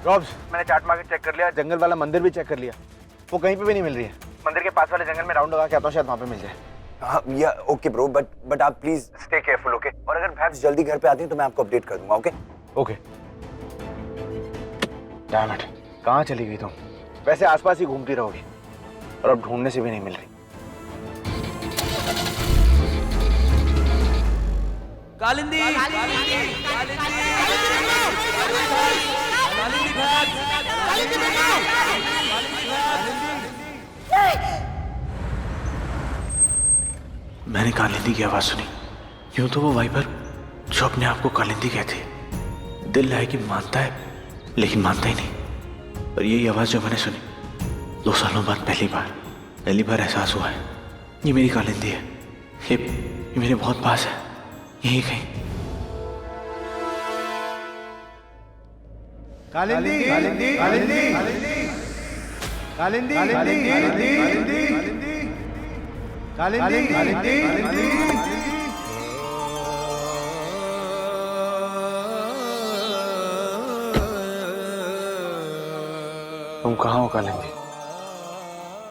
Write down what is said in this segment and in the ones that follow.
Robes, मैंने चाट market check कर लिया, जंगल वाला मंदिर भी चेक कर लिया, वो कहीं पे भी नहीं मिल रही है। मंदिर के पास वाले जंगल में राउंड लगा के आता हूँ, शायद वहाँ पे मिल जाए। हाँ या ओके ब्रो, बट आप प्लीज स्टे केयरफुल, ओके? और अगर भैंस जल्दी घर पे आती हैं तो मैं आपको अपडेट कर दूंगा, ओके? ओके। डैम इट, कहाँ चली गई तुम? वैसे आसपास ही घूमती रहोगी और अब ढूंढने से भी नहीं मिल रही। कालिंदी, मैंने कालिंदी की आवाज सुनी। यूं तो वो वाइपर जो अपने आप को कालिंदी कहती है, दिल है कि मानता है लेकिन मानता ही नहीं। पर यही आवाज जो मैंने सुनी 2 सालों बाद पहली बार एहसास हुआ है, ये मेरी कालिंदी है। ये मेरे बहुत पास है, यहीं कहीं। कालिंदी, कालिंदी, कालिंदी, कालिंदी, कालिंदी, कालिंदी, कालिंदी, कालिंदी। तुम कहाँ हो कालिंदी?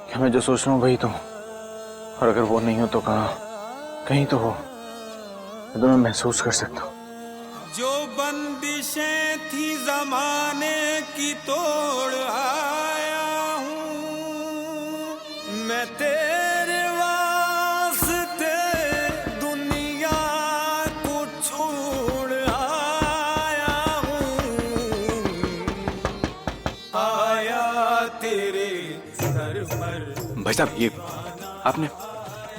क्या मैं जो सोच रहा हूँ वही तुम? और अगर वो नहीं हो तो कहाँ? कहीं तो हो, तो मैं महसूस कर सकता हूँ। जो बंदिशें थी जमाने की तोड़ आया हूँ मैं, तेरे वास्ते दुनिया को छोड़ आया हूँ, आया तेरे दर पर। भाई साहब, ये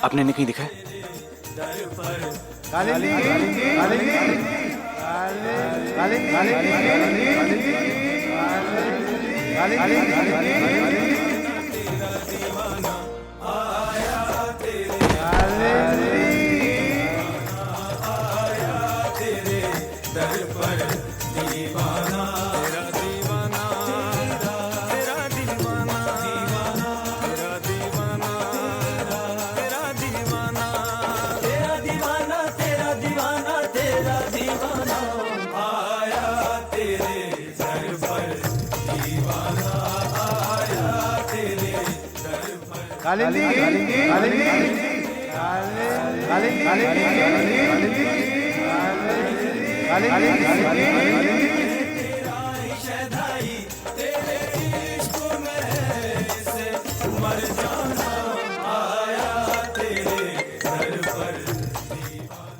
आपने नहीं कहीं दिखा है? कालिंदी, कालिंदी, कालिंदी, कालिंदी, कालिंदी, कालिंदी, कालिंदी, कालिंदी, कालिंदी, कालिंदी,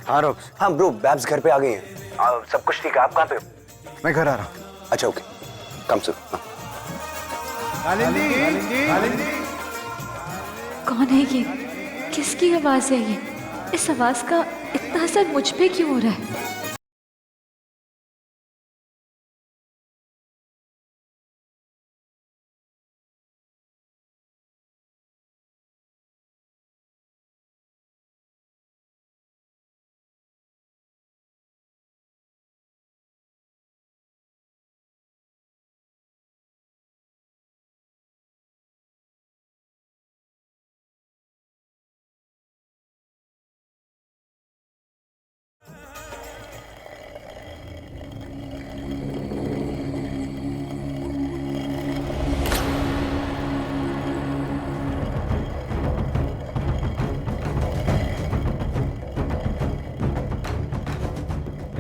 हाँ रॉब्स। हाँ ब्रो, बैब्स घर पे आ गई हैं। सब कुछ ठीक है, आप कहाँ पे हो? मैं घर आ रहा हूँ। अच्छा ओके, कम सुन। कालिंदी, कालिंदी। कौन है ये? किसकी आवाज है ये? इस आवाज का इतना असर मुझ पे क्यों हो रहा है?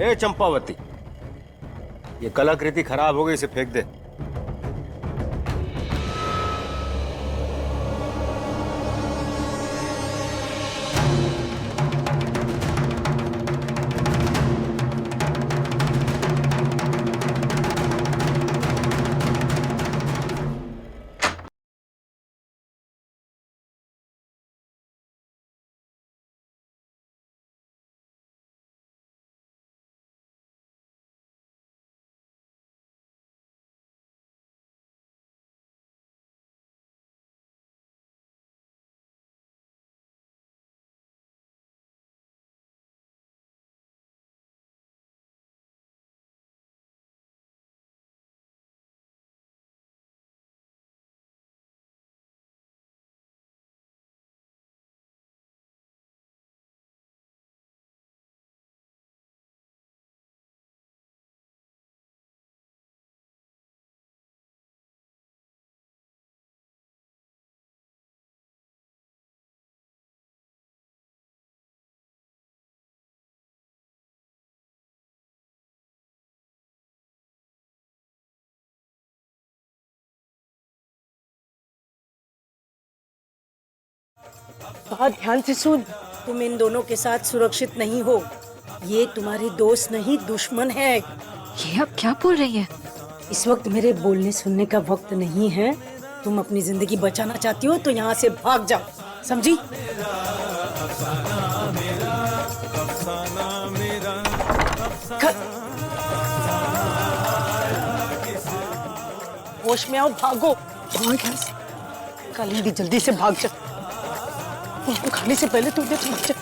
ए चंपावती, ये कलाकृति खराब हो गई, इसे फेंक दे। बहुत ध्यान से सुन, तुम इन दोनों के साथ सुरक्षित नहीं हो। ये तुम्हारे दोस्त नहीं दुश्मन है। ये आप क्या बोल रही हैं? इस वक्त मेरे बोलने सुनने का वक्त नहीं है। तुम अपनी जिंदगी बचाना चाहती हो तो यहाँ से भाग जाओ, समझी? होश में आओ, भागो। कालिंदी जल्दी से भाग जा। उनको खाने से पहले तू भाग जा,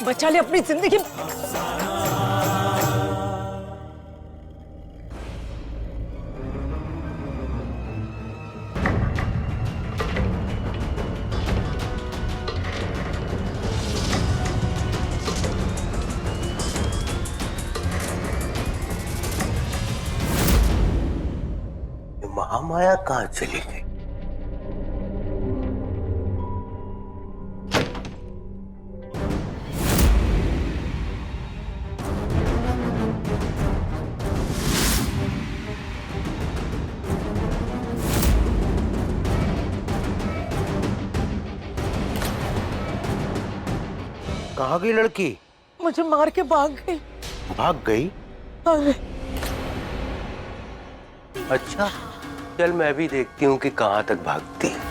बचा ले अपनी जिंदगी। महामाया कहाँ चली गई? कहाँ गई लड़की? मुझे मार के भाग गई। भाग गई? भाग गई। अच्छा, चल मैं भी देखती हूँ कि कहाँ तक भागती है।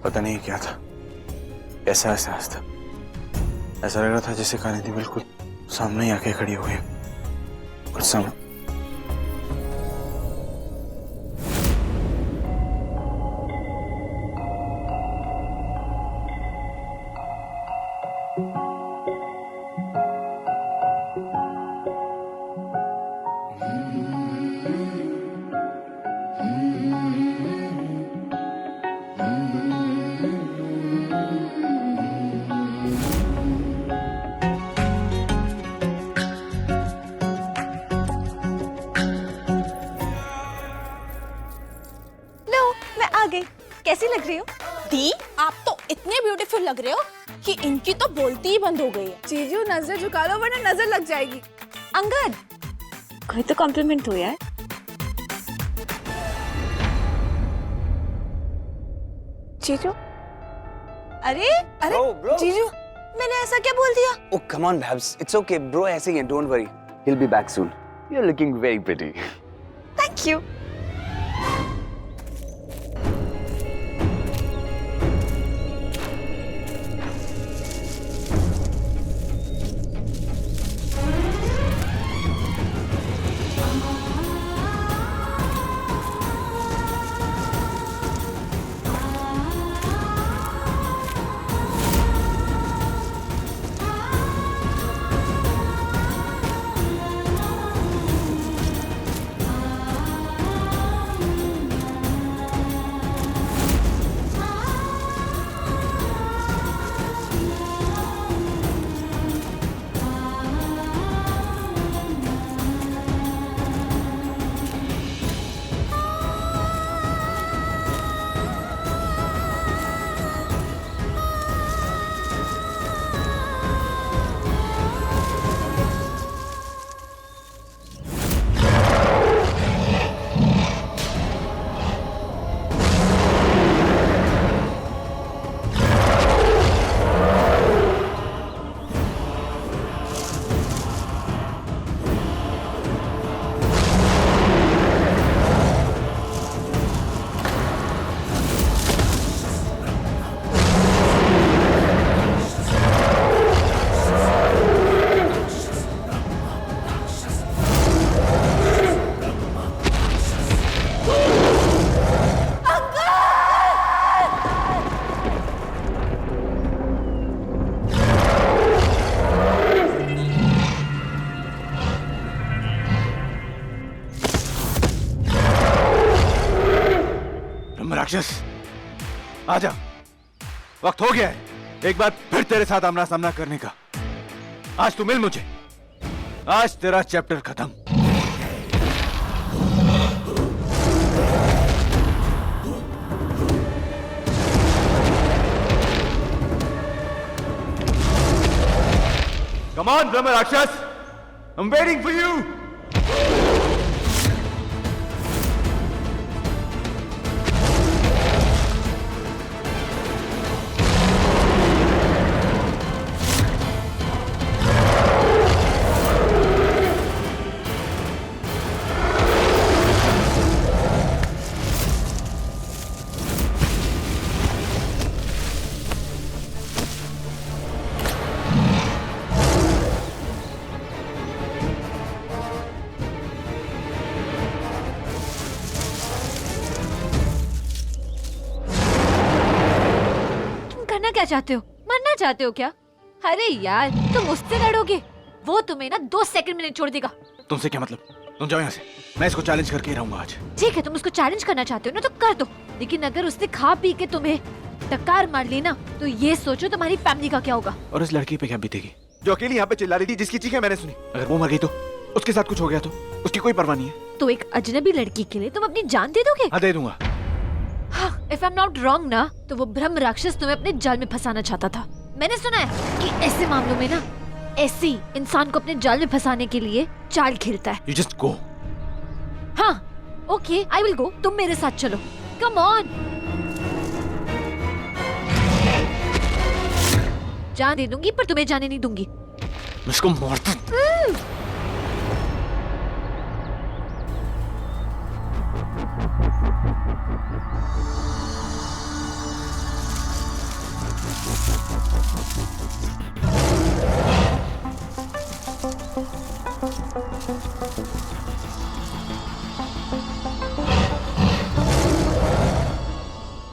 पता नहीं क्या था, ऐसा एहसास था, ऐसा लग रहा था जैसे कालिंदी बिल्कुल सामने ही आके खड़ी हुई है। कुछ समझ कैसी लग रही हो? दी, आप तो इतने ब्यूटीफुल लग रहे हो कि इनकी तो बोलती ही बंद हो गई है। जीजू नजर झुका लो वरना नजर लग जाएगी। अंगद, कोई तो कॉम्प्लीमेंट हो यार। जीजू, अरे अरे Bro. जीजू, मैंने ऐसा क्या बोल दिया? Oh, come on, Babs. It's okay, bro. ऐसे ही है. Don't worry. He'll be back soon. You're looking very pretty. Thank you. आजा, वक्त हो गया है एक बार फिर तेरे साथ आमना सामना करने का। आज तू मिल मुझे, आज तेरा चैप्टर खत्म। Come on, Brahma Rakshas! I'm waiting for you! क्या चाहते हो? मरना चाहते हो क्या? अरे यार, तुम उससे लड़ोगे, वो तुम्हें ना 2 सेकंड में नहीं छोड़ देगा। तुमसे क्या मतलब? तुम जाओ यहाँ से, मैं इसको चैलेंज करके ही रहूंगा आज। ठीक है, तुम उसको चैलेंज करना चाहते हो ना, तो कर दो। लेकिन अगर उसने खा पी के तुम्हें टक्कर मार ली ना, तो ये सोचो तुम्हारी फैमिली का क्या होगा। और इस लड़की पे क्या बीतेगी जो अकेली यहाँ पे चिल्ला रही थी, जिसकी चीखें मैंने सुनी? अगर वो मर गई तो उसके साथ कुछ हो गया तो उसकी कोई परवाह नहीं है। तो एक अजनबी लड़की के लिए तुम अपनी जान दे दोगे? हाँ, दे दूंगा। If I am not wrong ना, तो वो ब्रह्म राक्षस तुम्हें अपने जाल में फंसाना चाहता था। मैंने सुना है कि ऐसे मामलों में ना, ऐसे इंसान को अपने जाल में फंसाने के लिए चाल खेलता है। You just go. हाँ, ओके, आई विल गो। तुम मेरे साथ चलो। Come on. जान दे दूंगी, पर तुम्हें जाने नहीं दूंगी। मैं इसको मारता हूँ।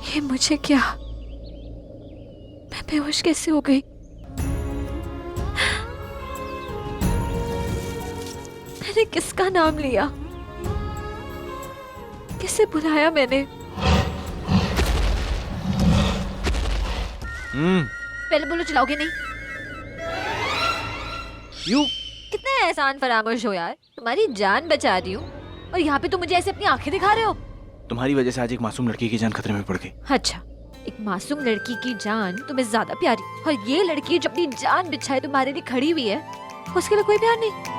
ये मुझे क्या? मैं बेहोश कैसे हो गई? मैंने किसका नाम लिया? किसे बुलाया मैंने? पहले बोलो, चलाओगे नहीं? You? कितने एहसान फरामोश हो यार। तुम्हारी जान बचा रही हूँ और यहाँ पे तुम मुझे ऐसे अपनी आंखें दिखा रहे हो। तुम्हारी वजह से आज एक मासूम लड़की की जान खतरे में पड़ गई। अच्छा, एक मासूम लड़की की जान तुम्हें ज्यादा प्यारी, और ये लड़की जो अपनी जान बिछाए तुम्हारे लिए खड़ी हुई है, उसके लिए कोई प्यार नहीं।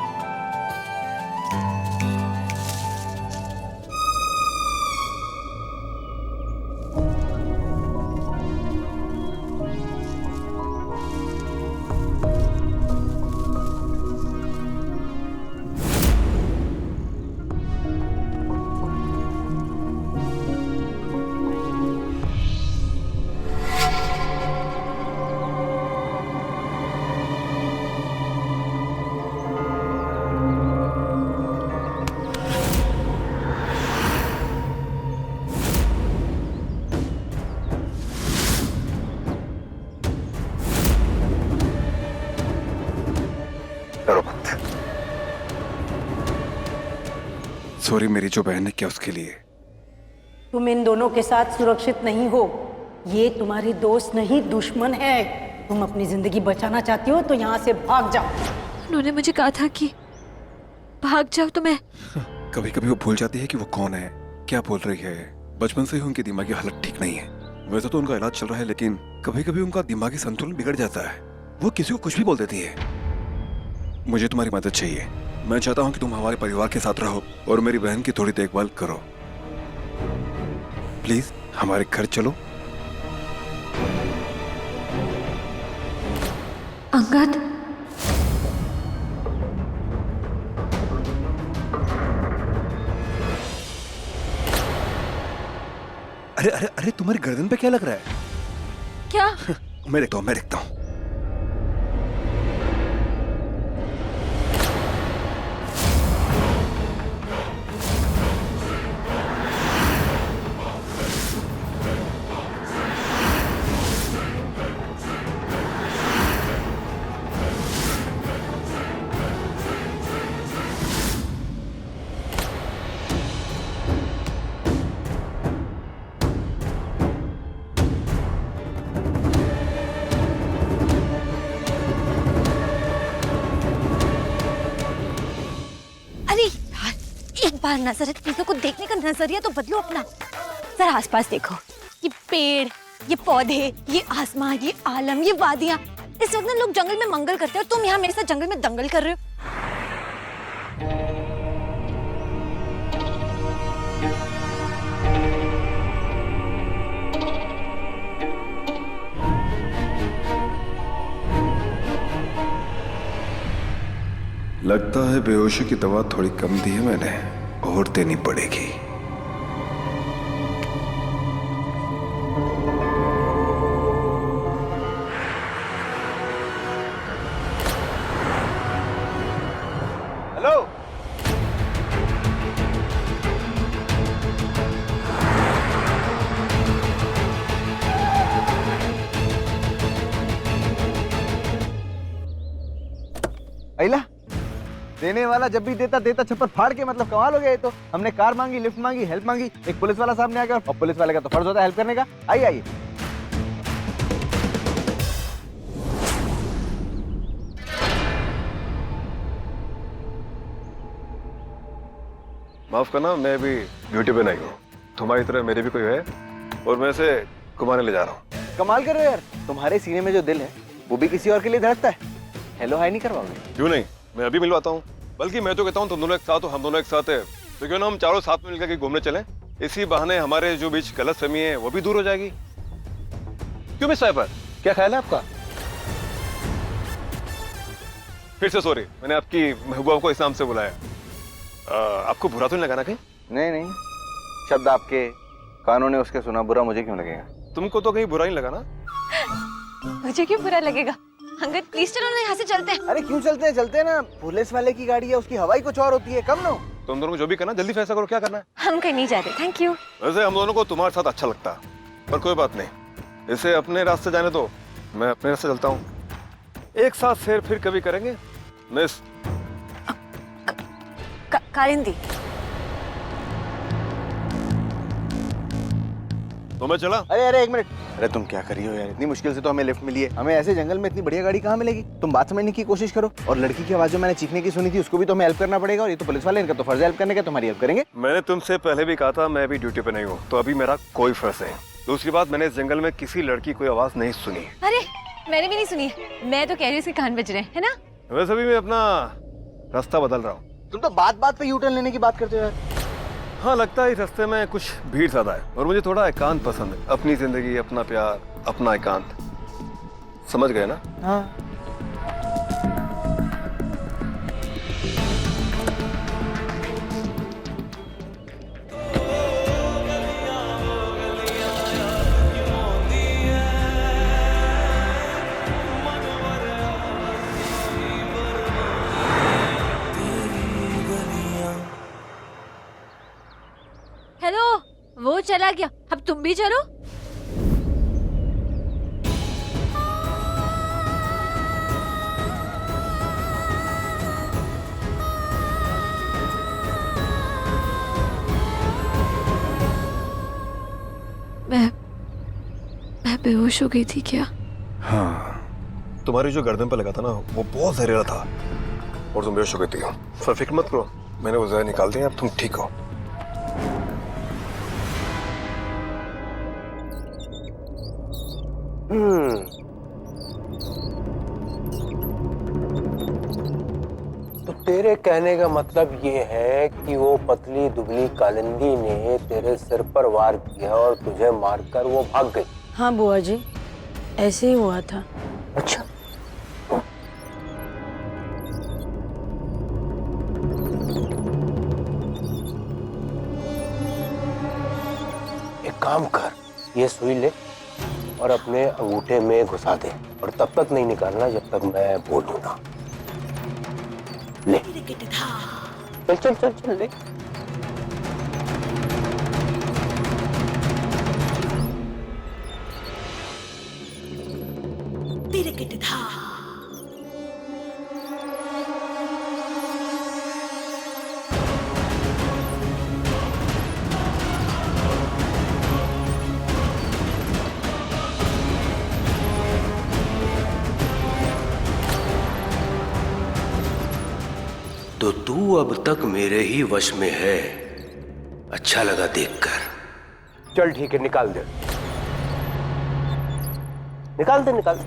सॉरी, मेरी जो बहन है, क्या उसके लिए? तुम इन दोनों के साथ सुरक्षित नहीं हो। ये तुम्हारे दोस्त नहीं, दुश्मन है। तुम अपनी जिंदगी बचाना चाहती हो तो यहाँ से भाग जाओ। उन्होंने मुझे कहा था कि भाग जाओ, तो मैं कभी कभी वो भूल जाती है कि वो कौन है, क्या बोल रही है। बचपन से ही उनकी दिमागी हालत ठीक नहीं है। वैसे तो उनका इलाज चल रहा है, लेकिन कभी कभी उनका दिमागी संतुलन बिगड़ जाता है। वो किसी को कुछ भी बोल देती है। मुझे तुम्हारी मदद चाहिए। मैं चाहता हूँ कि तुम हमारे परिवार के साथ रहो और मेरी बहन की थोड़ी देखभाल करो। प्लीज हमारे घर चलो। अंगद, अरे अरे अरे, तुम्हारी गर्दन पे क्या लग रहा है? क्या? मैं देखता हूँ। एक बार ना जरा चीजों को देखने का नजरिया तो बदलो अपना। जरा आसपास देखो, ये पेड़, ये पौधे, ये आसमान, ये आलम, ये वादियां। इस वक्त ना लोग जंगल में मंगल करते हैं और तुम यहाँ मेरे साथ जंगल में दंगल कर रहे हो। लगता है बेहोशी की दवा थोड़ी कम दी है मैंने, और देनी पड़ेगी। हेलो। अहिला, देने वाला जब भी देता देता छप्पर फाड़ के, मतलब कमाल हो गया ये तो। हमने कार मांगी, लिफ्ट मांगी, हेल्प मांगी, एक पुलिस वाला सामने आ गया और पुलिस वाले का तो फर्ज होता है हेल्प करने का। आइए आइए। माफ करना, मैं भी ड्यूटी पे नहीं हूँ। तुम्हारी तरह मेरे भी कोई है और मैं इसे घुमाने ले जा रहा हूँ। कमाल कर रहे हो यार, तुम्हारे सीने में जो दिल है वो भी किसी और के लिए धड़कता है। हेलो हाय नहीं करवाओगे? क्यों नहीं, मैं अभी मिलवाता हूँ। बल्कि मैं तो कहता हूँ तुम दोनों एक साथ हो, हम दोनों एक साथ है, तो क्यों ना हम चारों साथ में मिलकर कहीं घूमने चलें। इसी बहाने हमारे जो बीच गलतफहमी है वो भी दूर हो जाएगी। क्यों मिस साइबर, क्या ख्याल है आपका? फिर से सॉरी, मैंने आपकी महबूबा को इस नाम से बुलाया। आपको बुरा तो नहीं लगा ना कहीं? नहीं नहीं, शब्द आपके कानों ने उसके सुना, बुरा मुझे क्यों लगेगा? तुमको तो कहीं बुरा नहीं लगा ना? मुझे क्यों बुरा लगेगा? अंगद प्लीज चलो ना, यहाँ से चलते हैं। अरे क्यों चलते हैं ना, पुलिस वाले की गाड़ी है, उसकी हवाई कुछ और होती है, कम ना। तुम दोनों को जो भी करना जल्दी फैसला करो, क्या करना है। हम कहीं नहीं जा रहे, थैंक यू। वैसे हम दोनों को तुम्हारे साथ अच्छा लगता है, पर कोई बात नहीं, इसे अपने रास्ते जाने दो, मैं अपने रास्ते चलता हूँ। एक साथ सैर फिर कभी करेंगे मिस। कालिंदी, तो मैं चला। अरे अरे एक मिनट, अरे तुम क्या कर रही हो यार, इतनी मुश्किल से तो हमें लिफ्ट मिली है, हमें ऐसे जंगल में इतनी बढ़िया गाड़ी कहाँ मिलेगी? तुम बात समझने की कोशिश करो। और लड़की की आवाज जो मैंने चीखने की सुनी थी उसको भी तो हमें हेल्प करना पड़ेगा, और ये तो पुलिस वाले, इनका तो फर्ज है हेल्प करने का, तुम्हारी हेल्प करेंगे। मैंने तुमसे पहले भी कहा था मैं भी ड्यूटी पे नहीं हूँ, तो अभी मेरा कोई फर्ज नहीं। दूसरी बात, मैंने इस जंगल में किसी लड़की कोई आवाज नहीं सुनी। अरे मैंने भी नहीं सुनी, मैं तो कह रही हूँ इसके कान बज रहे हैं, है ना? वैसे भी मैं अपना रास्ता बदल रहा हूँ। तुम तो बात बात पे यू टर्न लेने की बात करते हो यार। हाँ, लगता है इस रास्ते में कुछ भीड़ ज्यादा है और मुझे थोड़ा एकांत पसंद है। अपनी जिंदगी, अपना प्यार, अपना एकांत, समझ गए ना? हाँ। हेलो, वो चला गया, अब तुम भी चलो। मैं बेहोश हो गई थी क्या? हाँ, तुम्हारी जो गर्दन पे लगा था ना वो बहुत जहरीला था और तुम बेहोश हो गई थी। पर फिक्र मत करो, मैंने वो जहर निकाल दिया, अब तुम ठीक हो। तो तेरे कहने का मतलब ये है कि वो पतली दुबली कालिंदी ने तेरे सिर पर वार किया और तुझे मारकर वो भाग गई? हाँ बुआ जी, ऐसे ही हुआ था। अच्छा, एक काम कर, ये सुई ले और अपने अंगूठे में घुसा दे, और तब तक नहीं निकालना जब तक मैं बोलूं ना। ले, चल चल चल चल ले। तो तू अब तक मेरे ही वश में है। अच्छा लगा देखकर। चल ठीक है, निकाल दे, निकाल दे, निकाल दे।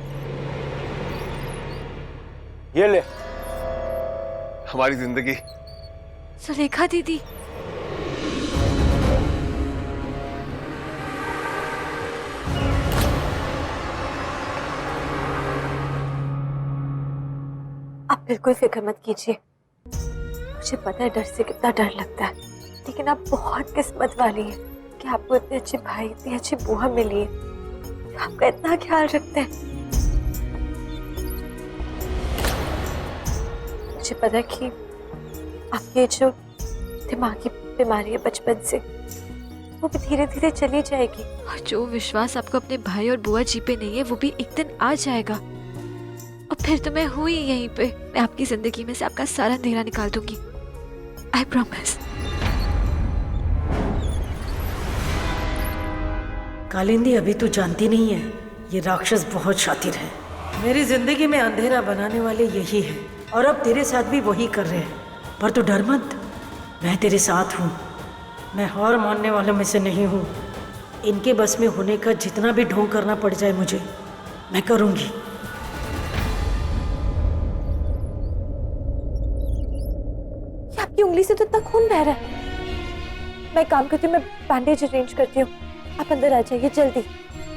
ये ले हमारी जिंदगी। सुलेखा दीदी, आप बिल्कुल फिक्र मत कीजिए। मुझे पता है डर से कितना डर लगता है, लेकिन आप बहुत किस्मत वाली हैं कि आपको इतने अच्छे भाई, इतनी अच्छी बुआ मिली है, तो आपका इतना ख्याल रखते हैं। मुझे पता है कि आपकी जो दिमागी बीमारी है बचपन से, वो भी धीरे धीरे चली जाएगी। और जो विश्वास आपको अपने भाई और बुआ जी पे नहीं है, वो भी एक दिन आ जाएगा। और फिर तो मैं हुई यहीं पे। मैं आपकी जिंदगी में से आपका सारा अंधेरा निकाल दूंगी। I promise. कालिंदी, अभी तू जानती नहीं है, ये राक्षस बहुत शातिर है। मेरी जिंदगी में अंधेरा बनाने वाले यही है, और अब तेरे साथ भी वही कर रहे हैं। पर तू डर मत, मैं तेरे साथ हूँ। मैं हार मानने वालों में से नहीं हूँ। इनके बस में होने का जितना भी ढोंग करना पड़ जाए मुझे, मैं करूँगी। आपकी उंगली से तो इतना खून बह रहा है। मैं काम करती हूँ, मैं बैंडेज अरेंज करती हूँ। आप अंदर आ जाइए जल्दी,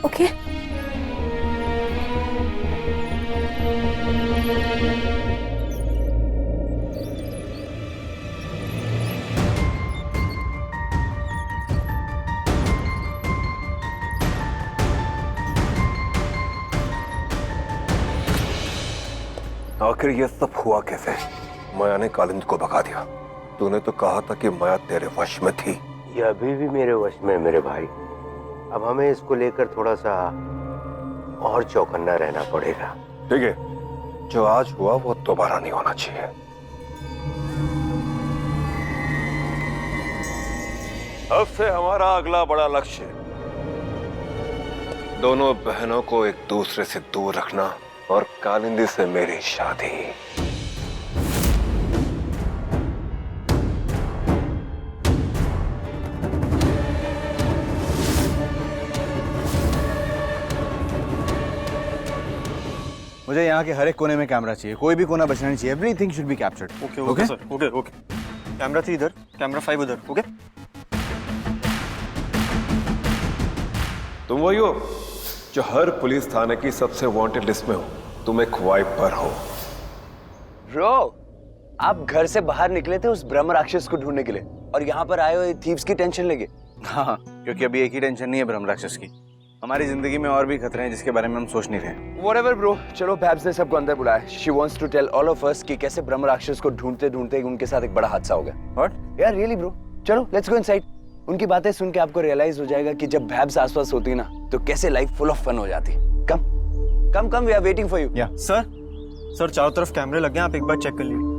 ओके? आखिर ये सब हुआ कैसे? माया ने कालिंद को भगा दिया। तूने तो कहा था कि माया तेरे वश में थी। ये अभी भी मेरे वश में है मेरे भाई। अब हमें इसको लेकर थोड़ा सा और चौकन्ना रहना पड़ेगा। ठीक है, जो आज हुआ वो दोबारा नहीं होना चाहिए। अब से हमारा अगला बड़ा लक्ष्य दोनों बहनों को एक दूसरे से दूर रखना और कालिंदी से मेरी शादी। मुझे यहाँ के हर एक कोने में कैमरा चाहिए, कोई भी कोना बचना नहीं चाहिए। Everything should be captured. Okay okay sir, okay okay. Camera 3 इधर, कैमरा 5 उधर, ओके? तुम वही हो जो हर पुलिस थाने की सबसे वांटेड लिस्ट में हो। तुम एक वाइपर हो। ब्रो, आप घर से बाहर निकले थे उस ब्रह्म राक्षस को ढूंढने के लिए, और यहाँ पर आए हुए थीव्स की टेंशन लेके। हाँ, क्योंकि अभी एक ही टेंशन नहीं है ब्रह्म राक्षस की। हमारी जिंदगी में और भी खतरे हैं जिसके बारे में हम सोच नहीं रहे। Whatever bro, चलो बैब्स ने सबको अंदर बुलाया। She wants to tell all of us कि कैसे ब्रह्म राक्षस को ढूंढते ढूंढते उनके साथ एक बड़ा हादसा हो गया। What? यार रियली ब्रो, चलो लेट्स गो इनसाइड। उनकी बातें सुन के आपको रियलाइज हो जाएगा कि जब बैब्स आसपास होती है ना, तो कैसे लाइफ फुल ऑफ फन हो जाती है। Come come come, we are waiting for you. या सर चारों तरफ कैमरे लगे हैं, आप एक बार चेक कर लीजिए।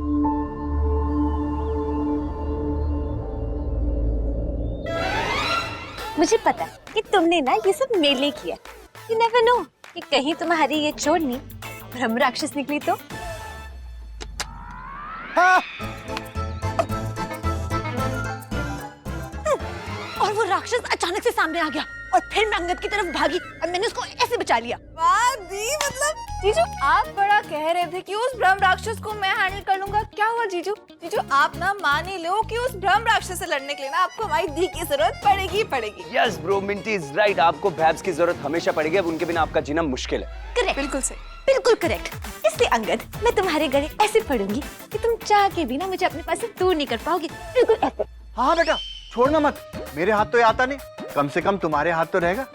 मुझे पता है कि तुमने ना ये सब मेरे लिए किया। You never know कि कहीं तुम्हारी ये चोरनी ब्रह्म राक्षस निकली तो। और वो राक्षस अचानक से सामने आ गया और फिर मैं अंगद की तरफ भागी और मैंने उसको ऐसे बचा लिया। वाह दी, मतलब जीजू आप बड़ा कह रहे थे कि उस ब्रह्म राक्षस को मैं हैंडल कर लूंगा। क्या हुआ जीजू? जीजू आप ना मान ही लो कि उस ब्रह्म राक्षस से लड़ने के लिए ना आपको हमारी दी की जरूरत पड़ेगी ही पड़ेगी। Yes bro, Minty is right. आपको बैब्स की जरूरत हमेशा पड़ेगी। अब उनके बिना आपका जीना मुश्किल है। करेक्ट, बिल्कुल सही, बिल्कुल करेक्ट। इसलिए अंगद, मैं तुम्हारे गले ऐसे पड़ूंगी कि तुम चाह के भी ना मुझे अपने पास से दूर नहीं कर पाओगे। बिल्कुल ऐसे। हाँ बेटा, छोड़ना मत। मेरे हाथ तो ये आता नहीं, कम से कम तुम्हारे हाथ तो रहेगा।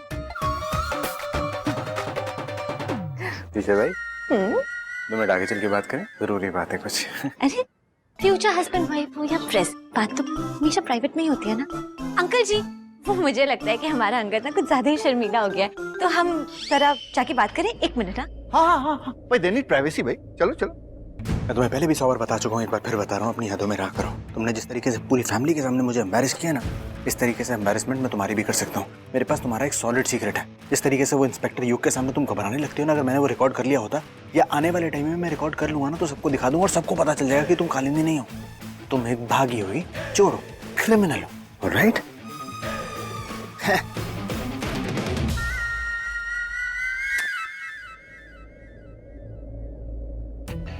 टीचर भाई, 2 मिनट आगे चल के बात करें, जरूरी बात है कुछ। अरे फ्यूचर हस्बैंड वाइफ हो या प्रेस, बात तो हमेशा प्राइवेट में ही होती है ना। अंकल जी, वो मुझे लगता है कि हमारा अंगद ना कुछ ज्यादा ही शर्मीला हो गया है, तो हम जरा जाके बात करें। 1 मिनट। हाँ हाँ हाँ हाँ, भाई दे नीड प्राइवेसी भाई। चलो चलो। मैं तुम्हें पहले भी 100 बार बता चुका हूँ, एक बार फिर बता रहा हूँ, अपनी हदों में रहा करो। तुमने जिस तरीके से पूरी फैमिली के सामने मुझे एम्बैरेस किया ना, इस तरीके से एम्बैरेसमेंट मैं तुम्हारी भी कर सकता हूँ। मेरे पास तुम्हारा एक सॉलिड सीक्रेट है। जिस तरीके से वो इंस्पेक्टर युग के सामने तुम घबराने लगती हो ना, अगर मैंने वो रिकॉर्ड कर लिया होता या आने वाले टाइम में मैं रिकॉर्ड कर लूंगा ना, तो सबको दिखा दूंगा और सबको पता चल जाएगा कि तुम कालिंदी नहीं हो, तुम एक भागी हुई चोर हो, क्रिमिनल हो। ऑलराइट?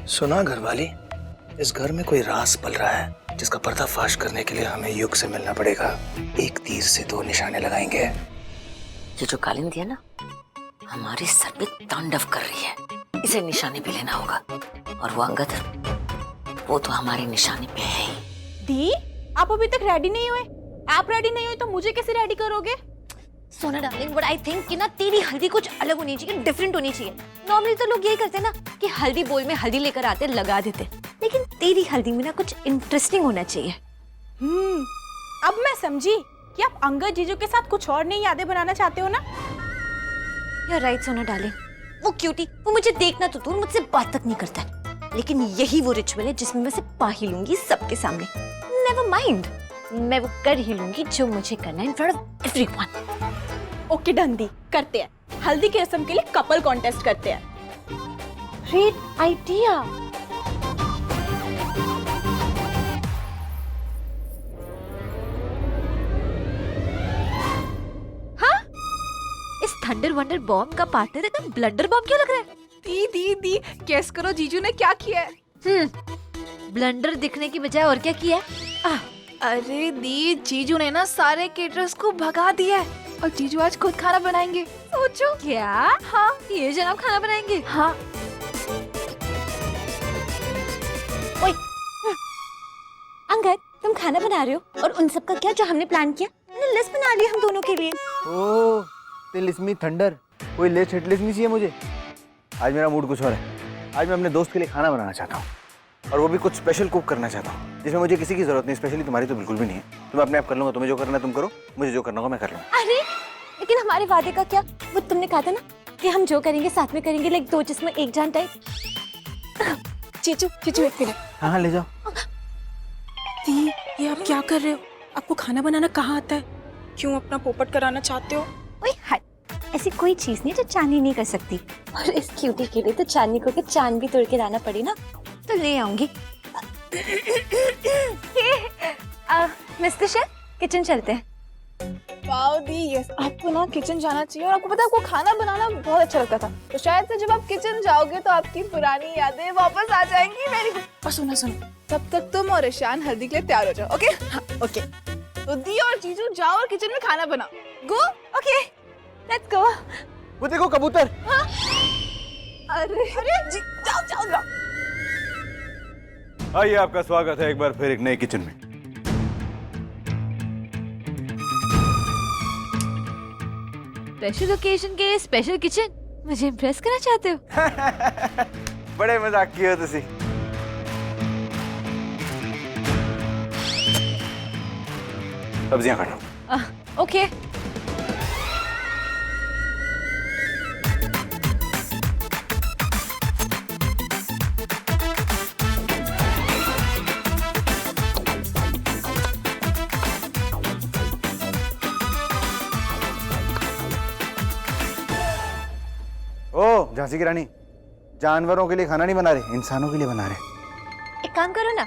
सुना घरवाली, इस घर में कोई राज पल रहा है जिसका पर्दाफाश करने के लिए हमें युग से मिलना पड़ेगा। एक तीर से 2 निशाने लगाएंगे। ये जो कालिंदी है ना, हमारे सर पे तांडव कर रही है, इसे निशाने पे लेना होगा। और वो अंगद, वो तो हमारे निशाने पे है ही। दी, आप अभी तक रेडी नहीं हुए? आप रेडी नहीं हुए तो मुझे कैसे रेडी करोगे? सोना डार्लिंग, बट आई थिंक कि ना तेरी हल्दी कुछ अलग होनी चाहिए, डिफरेंट होनी चाहिए। नॉर्मली तो लोग यही करते हैं ना कि हल्दी बोल में हल्दी लेकर आते लगा देते, लेकिन तेरी हल्दी में ना कुछ इंटरेस्टिंग होना चाहिए। अब मैं समझी कि आप अंगद जीजू के साथ कुछ और नई यादें बनाना चाहते हो ना? You're right, सोना डार्लिंग। वो क्यूटी, वो मुझे देखना तो दूर, मुझसे बात तक नहीं करता है। लेकिन यही वो रिचुअल है जिसमें मैं उसे पा ही लूंगी सबके सामने। नेवर माइंड, मैं वो कर ही लूंगी जो मुझे करना है in front of everyone. Okay डंडी, करते हैं। हल्दी की रस्म के लिए कपल कॉन्टेस्ट करते हैं। Great idea. हाँ, इस थंडर वंडर बॉम्ब का पार्टनर एकदम ब्लंडर बॉम्ब क्यों लग रहा है? दी, गेस करो जीजू ने क्या किया है? ब्लंडर दिखने की बजाय और क्या किया है? अरे दी, जीजू ने ना सारे केटरर्स को भगा दिया है और जीजू आज खुद खाना बनाएंगे। सोचो। क्या? हाँ, ये जनाब खाना बनाएंगे? हाँ। ओए, अंगद, तुम खाना बना रहे हो और उन सब का क्या जो हमने प्लान किया? हमने लिस्ट बना ली हम दोनों के लिए। ओह, तिलिस्मी थंडर, कोई लिस्ट हिट लिस्ट नहीं चाहिए मुझे। आज मेरा मूड कुछ और है। आज मैं अपने दोस्त के लिए खाना बनाना चाहता हूँ, और वो भी कुछ स्पेशल कुक करना चाहता हूँ जिसमें मुझे किसी की जरूरत नहीं, स्पेशली तुम्हारी तो बिल्कुल भी नहीं है। तो मैं अपने आप कर लूंगा, तुम्हें जो करना है तुम करो, मुझे जो करना होगा मैं कर लूंगा। अरे, लेकिन हमारे वादे का क्या? वो तुमने कहा था ना कि हम जो करेंगे साथ में करेंगे, लाइक 2 जिस्म एक जान टाइप। जीजू, एक मिनट। हाँ, ले जाओ। दी, ये आप क्या कर रहे हो? आपको खाना बनाना कहाँ आता है? क्यों अपना पोपट कराना चाहते हो? ओए हट, ऐसी कोई चीज नहीं जो चांदनी नहीं कर सकती। और इस क्यूटी के लिए तो चांदनी को के चांद भी तोड़ के लाना पड़ी ना, तो ले आऊंगी। मिस्टर शेफ, किचन चलते हैं। वाओ दी, यस, आपको ना किचन जाना चाहिए। और आपको पता है, आपको खाना बनाना बहुत अच्छा लगता था, तो शायद से जब आप किचन जाओगे तो आपकी पुरानी यादें वापस आ जाएंगी। Very good. और सुनो, तब तक तुम और ईशान हल्दी के लिए तैयार हो जाओ। ओके? हाँ, ओके। तो दी और जीजू जाओ और किचन में खाना बनाओ। गो? Okay, let's go. वो देखो कबूतर। हाँ? अरे जी, जाओ। आइए, आपका स्वागत है एक बार फिर एक नए किचन में। स्पेशल ओकेजन के स्पेशल किचन, मुझे इम्प्रेस करना चाहते हो? बड़े मजाक किए हो तुसी। सब्जियां काटो। ओके। ओ झांसी की रानी, जानवरों के लिए खाना नहीं बना रहे, इंसानों के लिए बना रहे। एक काम करो ना,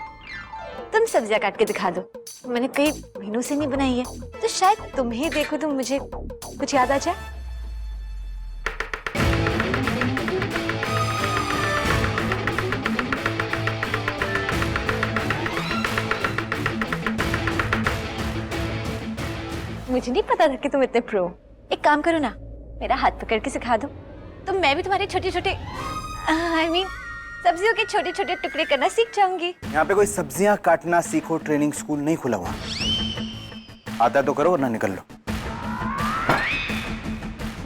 तुम सब्जियां काट के दिखा दो। मैंने कई महीनों से नहीं बनाई है, तो शायद तुम्हें देखो तो मुझे कुछ याद आ जाए। मुझे नहीं पता था कि तुम इतने प्रो। एक काम करो ना, मेरा हाथ पकड़ के सिखा दो, तो मैं भी तुम्हारे छोटे छोटे सब्जियों के छोटे छोटे टुकड़े करना सीख जाऊंगी। यहाँ पे कोई सब्जियां काटना सीखो ट्रेनिंग स्कूल नहीं खुला हुआ। आता तो करो वरना निकल लो।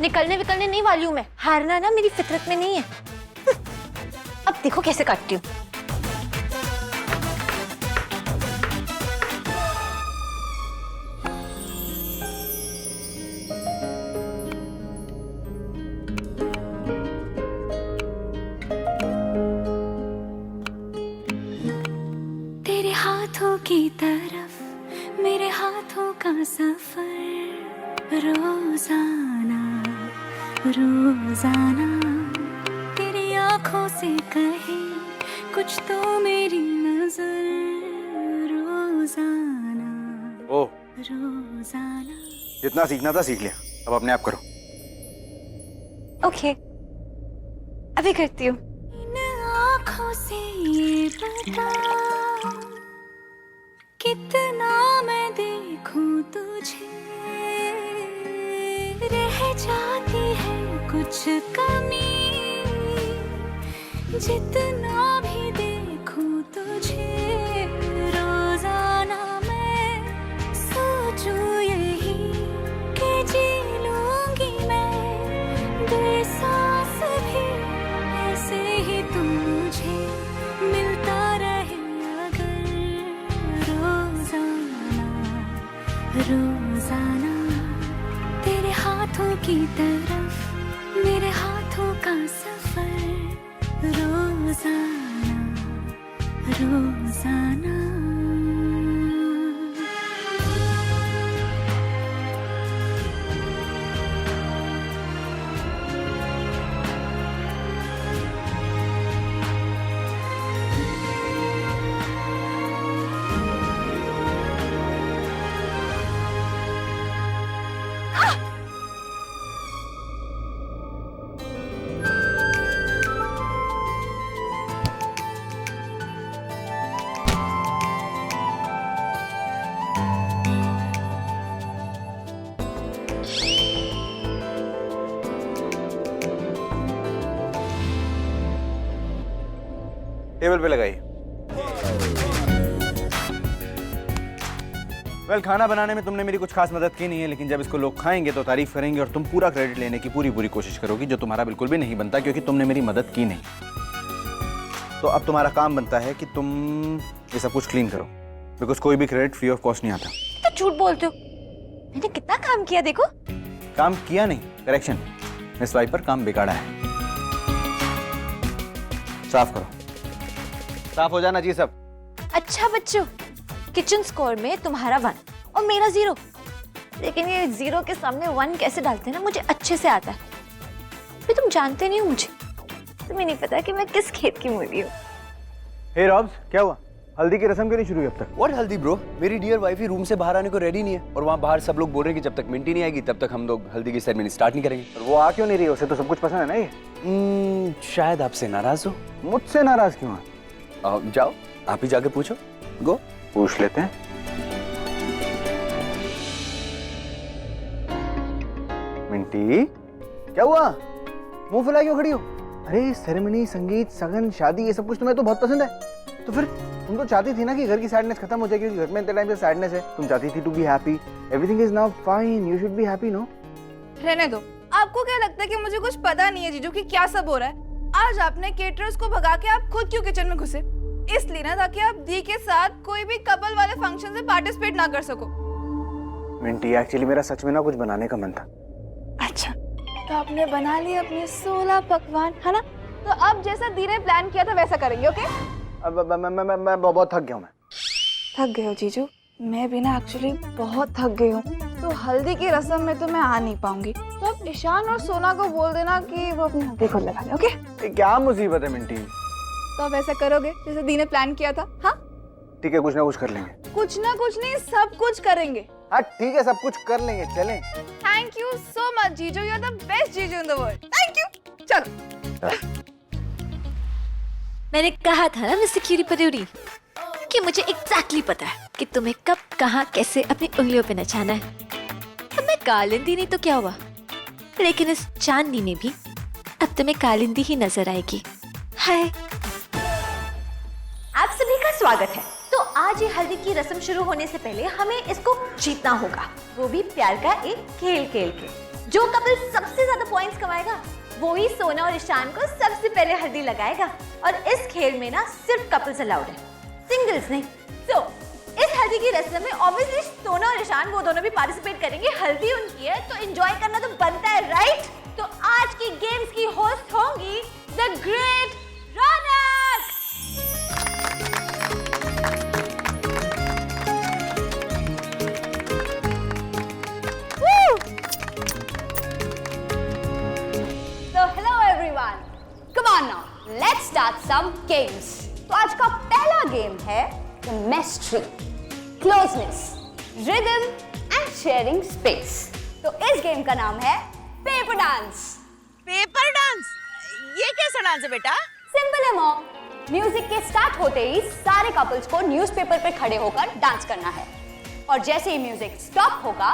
निकलने विकलने नहीं वाली हूँ मैं, हारना ना मेरी फितरत में नहीं है। अब देखो कैसे काटती हूँ। की तरफ मेरे हाथों का सफर रोजाना रोजाना तेरी आंखों से कहे कुछ तो मेरी नजर रोजाना ओ रोजाना। जितना सीखना था सीख लिया, अब अपने आप करो। ओके, अभी करती हूँ। इन आँखों से ये बता कितना मैं देखूं तुझे, रह जाती है कुछ कमी जितना भी देखूं तुझे। रोजाना मैं सोचूं यही कि जी लूंगी मैं बेसास भी ऐसे ही तू मुझे मिलता रहे अगर रोजाना रोजाना तेरे हाथों की तरफ मेरे हाथों का सफर रोजाना रोजाना। टेबल पे लगाइए। वेल, खाना बनाने में तुमने मेरी कुछ खास मदद की नहीं है, लेकिन जब इसको लोग खाएंगे तो तारीफ करेंगे और तुम पूरा क्रेडिट लेने की पूरी कोशिश करोगी, जो तुम्हारा बिल्कुल भी नहीं बनता क्योंकि तुमने मेरी मदद की नहीं। तो अब तुम्हारा काम बनता है कि तुम ये सब कुछ क्लीन करो, बिकॉज कोई भी क्रेडिट फ्री ऑफ कॉस्ट नहीं आता। तो झूठ बोलते हो, मैंने कितना काम किया देखो। काम किया नहीं, करेक्शन, मिस वाइपर काम बिगाड़ा है। साफ करो, साफ हो जाना जी सब। अच्छा बच्चों, किचन स्कोर में तुम्हारा 1 और मेरा 0, लेकिन ये 0 के सामने 1 कैसे डालते हैं ना, मुझे अच्छे से आता है। फिर तुम जानते नहीं हो मुझे, तुम्हें नहीं पता कि मैं किस खेत की मूली हूँ। हे रॉब्स, क्या हुआ? हल्दी की रस्म क्यों नहीं शुरू हुई अब तक? व्हाट हल्दी ब्रो? मेरी डियर वाइफ ही रूम से बाहर आने को रेडी नहीं है और वहाँ बाहर सब लोग बोल रहे हैं कि जब तक मिंटी नहीं आएगी तब तक हम लोग हल्दी की सेरेमनी स्टार्ट नहीं करेंगे। और वो आ क्यों नहीं रही? उसे तो सब कुछ पसंद है ना ये। शायद आपसे नाराज हो। मुझसे नाराज क्यों है? जाओ, आप ही जाके पूछो। गो, पूछ लेते हैं। मिंटी, क्या हुआ? मुंह फुला क्यों खड़ी हो? अरे सेरेमनी, संगीत, सगन, शादी, ये सब कुछ तुम्हें तो बहुत पसंद है। तो फिर तुम तो चाहती थी ना कि घर की सैडनेस खत्म हो जाए, क्योंकि घर में इतने टाइम से सैडनेस है। तुम चाहती थी to be happy. Everything is now fine, you should be happy, no? रहने दो। आपको क्या लगता है कि मुझे कुछ पता नहीं है जीजू कि क्या सब हो रहा है? आज आपने केटरर्स को भगा के आप खुद क्यों किचन में घुसे? इसलिए ना, ताकि आप दी के साथ कोई भी कपल वाले फंक्शन में पार्टिसिपेट ना कर सको। मिंटी, एक्चुअली मेरा सच में ना कुछ बनाने का मन था। अच्छा, तो आपने बना लिए अपने 16 पकवान, है ना? तो अब जैसा दी ने प्लान किया था वैसा करेंगे, ओके? अब मैं बहुत थक गया हूँ। मैं थक गए हो जीजू? मैं भी ना एक्चुअली बहुत थक गई हूँ। तो हल्दी की रस्म में तो मैं आ नहीं पाऊंगी, तो अब ईशान और सोना को बोल देना कि वो अपनी हल्दी खुद लगा ले, ओके? क्या मुसीबत है मिंटी? तो अब ऐसा करोगे जैसे दी ने प्लान किया था? हाँ ठीक है, कुछ ना कुछ कर लेंगे। कुछ ना कुछ नहीं, सब कुछ करेंगे। हाँ ठीक है, सब कुछ कर लेंगे, चलें। थैंक यू सो मच जीजू, यू आर द बेस्ट जीजू in the world. Thank you. चलो। मैंने कहा था ना मिस्टर क्यूरी परूरी कि मुझे एग्जैक्टली पता है कि तुम्हें कब, कहाँ, कैसे अपनी उंगलियों पे नचाना है। अब मैं कालिंदी नहीं तो क्या हुआ, लेकिन इस चांदनी में भी अब तुम्हें कालिंदी ही नजर आएगी। हाय, आप सभी का स्वागत है। तो आज ये हल्दी की रस्म शुरू होने से पहले हमें इसको जीतना होगा, वो भी प्यार का एक खेल खेल के। जो कपल सबसे ज्यादा पॉइंट्स कमाएगा वो ही सोना और ईशान को सबसे पहले हल्दी लगाएगा। और इस खेल में ना सिर्फ कपल्स अलाउड है, सिंगल्स नहीं। तो इस हल्दी की रस्म में ऑब्वियसली सोना और ईशान वो दोनों भी पार्टिसिपेट करेंगे। हल्दी उनकी है तो एंजॉय करना तो बनता है, राइट? तो आज की गेम्स की होस्ट होंगी the great Raunak. start some games. तो आज का पहला गेम है chemistry, closeness, rhythm and sharing space. तो इस गेम का नाम है पेपर डांस. Paper dance? ये कैसा डांस है बेटा? सिंपल है मॉम. म्यूजिक के स्टार्ट होते ही सारे कपल्स को न्यूज़पेपर पे खड़े होकर डांस करना है और जैसे ही म्यूजिक स्टॉप होगा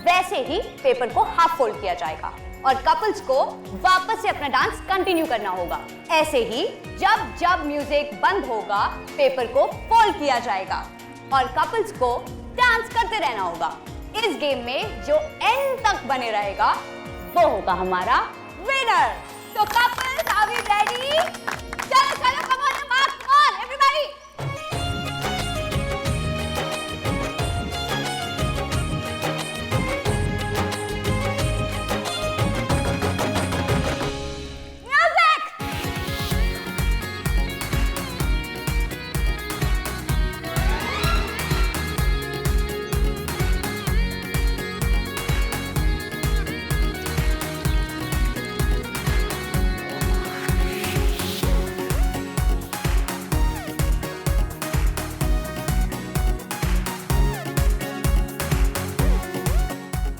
वैसे ही पेपर को हाफ फोल्ड किया जाएगा और कपल्स को वापस से अपना डांस कंटिन्यू करना होगा. ऐसे ही जब जब म्यूजिक बंद होगा पेपर को फोल्ड किया जाएगा और कपल्स को डांस करते रहना होगा. इस गेम में जो एंड तक बने रहेगा वो होगा हमारा विनर. तो कपल्स आर वी रेडी? चलो चलो, come on Mark, come on everybody.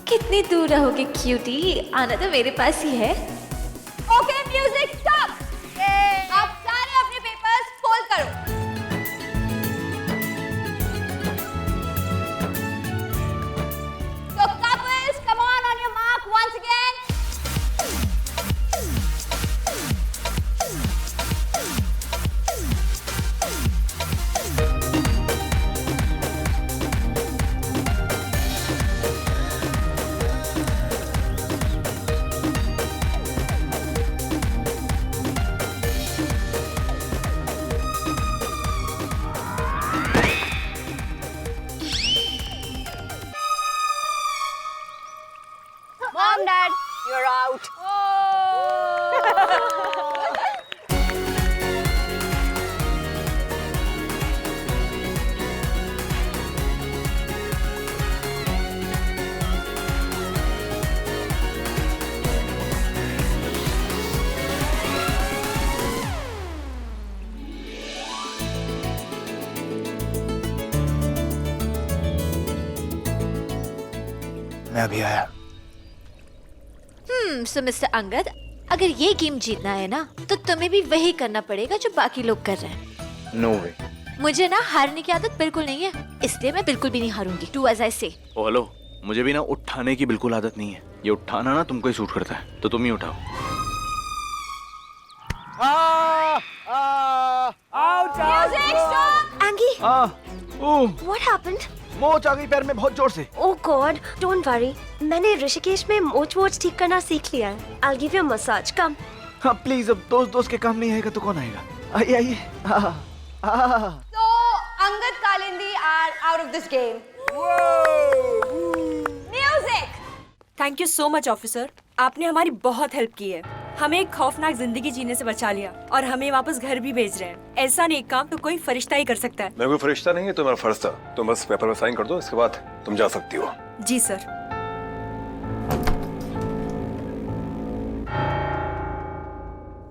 कितनी दूर रहोगे क्यूटी? आना तो मेरे पास ही है. Okay music stop. आप सारे अपने पेपर्स फोल्ड करो. तो couples come on your mark once again. Mom, Dad, you're out. मैं अभी आया. सो मिस्टर अंगद, अगर ये गेम जीतना है ना तो तुम्हें भी वही करना पड़ेगा जो बाकी लोग कर रहे हैं. नो वे. मुझे ना हारने की आदत बिल्कुल नहीं है, इसलिए मैं बिल्कुल भी नहीं हारूंगी. डू एज आई से. ओ हेलो, मुझे भी ना उठाने की बिल्कुल आदत नहीं है. ये उठाना ना तुमको ही सूट करता है, तो तुम ही उठाओ. Music stop. Angie, oh, what happened? मोच आ गई पैर में बहुत जोर से. Oh God, don't worry. मैंने ऋषिकेश में मोच वोच ठीक करना सीख लिया है. I'll give you a massage. Come. हाँ प्लीज, अब दोस्त के काम नहीं आएगा तो कौन आएगा? आइए आइए. So Angad Kalindi are out of this game. Music. Thank you so much officer. आपने हमारी बहुत हेल्प की है. हमें एक खौफनाक जिंदगी जीने से बचा लिया और हमें वापस घर भी भेज रहे हैं. ऐसा नेक काम तो कोई फरिश्ता ही कर सकता है. मैं कोई फरिश्ता नहीं है, तो मेरा फर्ज था. तुम बस पेपर में साइन कर दो, इसके बाद तुम जा सकती हो. जी सर.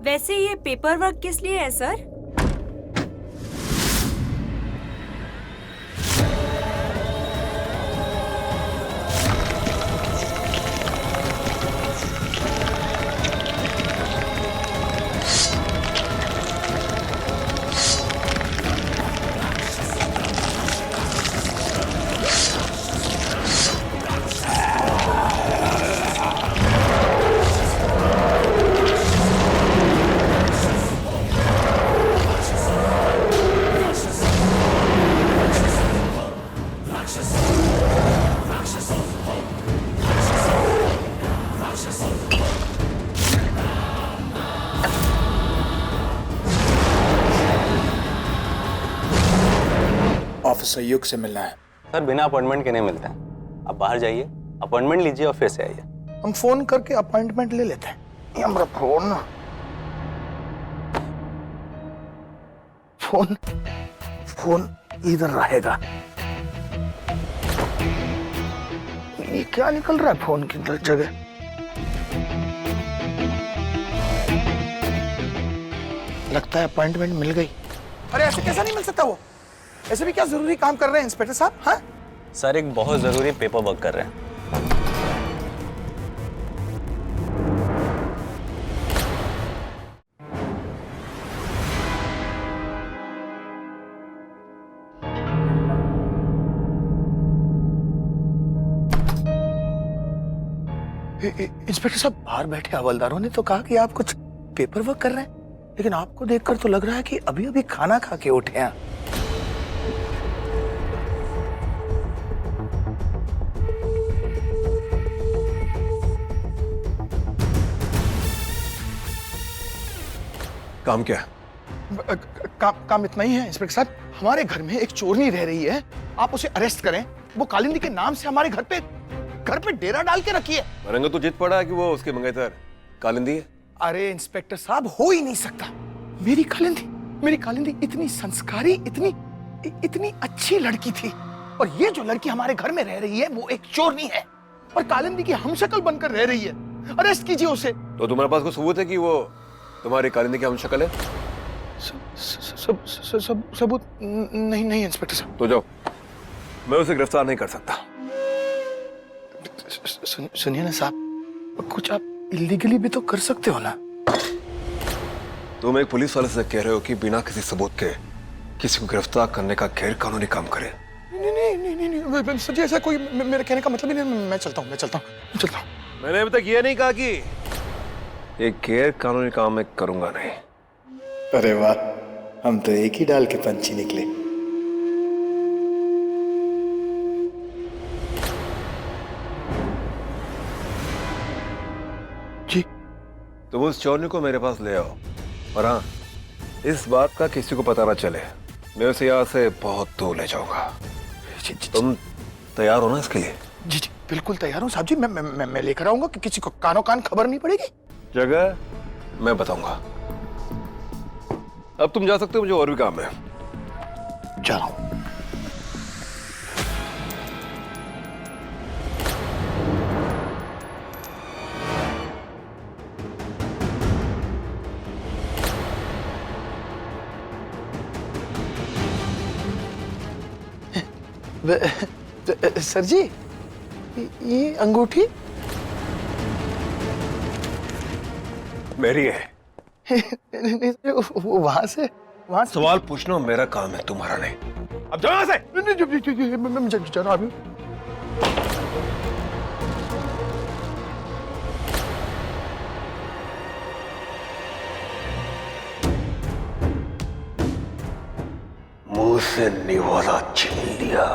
वैसे ये पेपर वर्क किस लिए है सर? ऑफिसर युग से मिलना है. सर बिना अपॉइंटमेंट के नहीं मिलता है. आप बाहर जाइए, अपॉइंटमेंट लीजिए और फिर से आइए. हम फोन करके अपॉइंटमेंट ले लेते हैं. ये हमारा फोन फोन फोन इधर रहेगा. ये क्या निकल रहा है फोन की जगह? लगता है अपॉइंटमेंट मिल गई। अरे ऐसे कैसा नहीं मिल सकता वो? ऐसे भी क्या जरूरी काम कर रहे हैं इंस्पेक्टर साहब? हाँ सर एक बहुत जरूरी पेपर वर्क कर रहे हैं। इंस्पेक्टर साहब, बाहर बैठे हवलदारों ने तो कहा कि आप कुछ पेपर वर्क कर रहे हैं, लेकिन आपको देखकर तो लग रहा है कि अभी अभी खाना खा के उठे हैं। काम क्या है? काम इतना ही है इंस्पेक्टर साहब, हमारे घर में एक चोरनी रह रही है, आप उसे अरेस्ट करें। वो कालिंदी के नाम से हमारे घर पे डेरा डाल के रखी है। रंग तो जिद पड़ा कि वो उसके मंगेतर कालिंदी है। अरे इंस्पेक्टर साहब, हो ही नहीं सकता। मेरी कालिंदी इतनी संस्कारी, इतनी अच्छी लड़की थी, और ये जो लड़की हमारे घर में रह रही है वो एक चोरनी है और कालिंदी की हमशक्ल बनकर रह रही है। अरेस्ट कीजिए उसे। तो तुम्हारे पास कोई सबूत है कि वो तुम्हारी कालिंदी की हमशक्ल है? सबूत नहीं इंस्पेक्टर साहब। तो जाओ, मैं उसे गिरफ्तार नहीं कर सकता। सुनिए ना साहब, कुछ आप इलीगली भी तो कर सकते हो ना। तुम एक पुलिस वाले से कह रहे हो कि बिना किसी सबूत के किसी को गिरफ्तार करने का गैर कानूनी काम करे? नहीं सर जी, ऐसा कोई मेरे कहने का मतलब ही नहीं। मैं चलता हूँ। मैंने अभी तक ये नहीं कहा कि एक गैर कानूनी काम मैं करूंगा नहीं। अरे वाह, हम तो एक ही डाल के पंछी निकले। जी, तो उस चोरनी को मेरे पास ले आओ, और हाँ, इस बात का किसी को पता ना चले। मैं उसे यहाँ से बहुत दूर ले जाऊंगा। तुम तैयार हो ना इसके लिए? जी बिल्कुल तैयार हूँ साहब जी। मैं लेकर आऊंगा कि किसी को कानो कान खबर नहीं पड़ेगी। जगह मैं बताऊंगा। अब तुम जा सकते हो, मुझे और भी काम है। जा रहा हूं। सर जी, ये अंगूठी मेरी है। वहां से सवाल पूछना मेरा काम है, तुम्हारा नहीं। अब जाओ यहाँ से। मैं जा रहा हूं। मुंह से निवाला छीन लिया।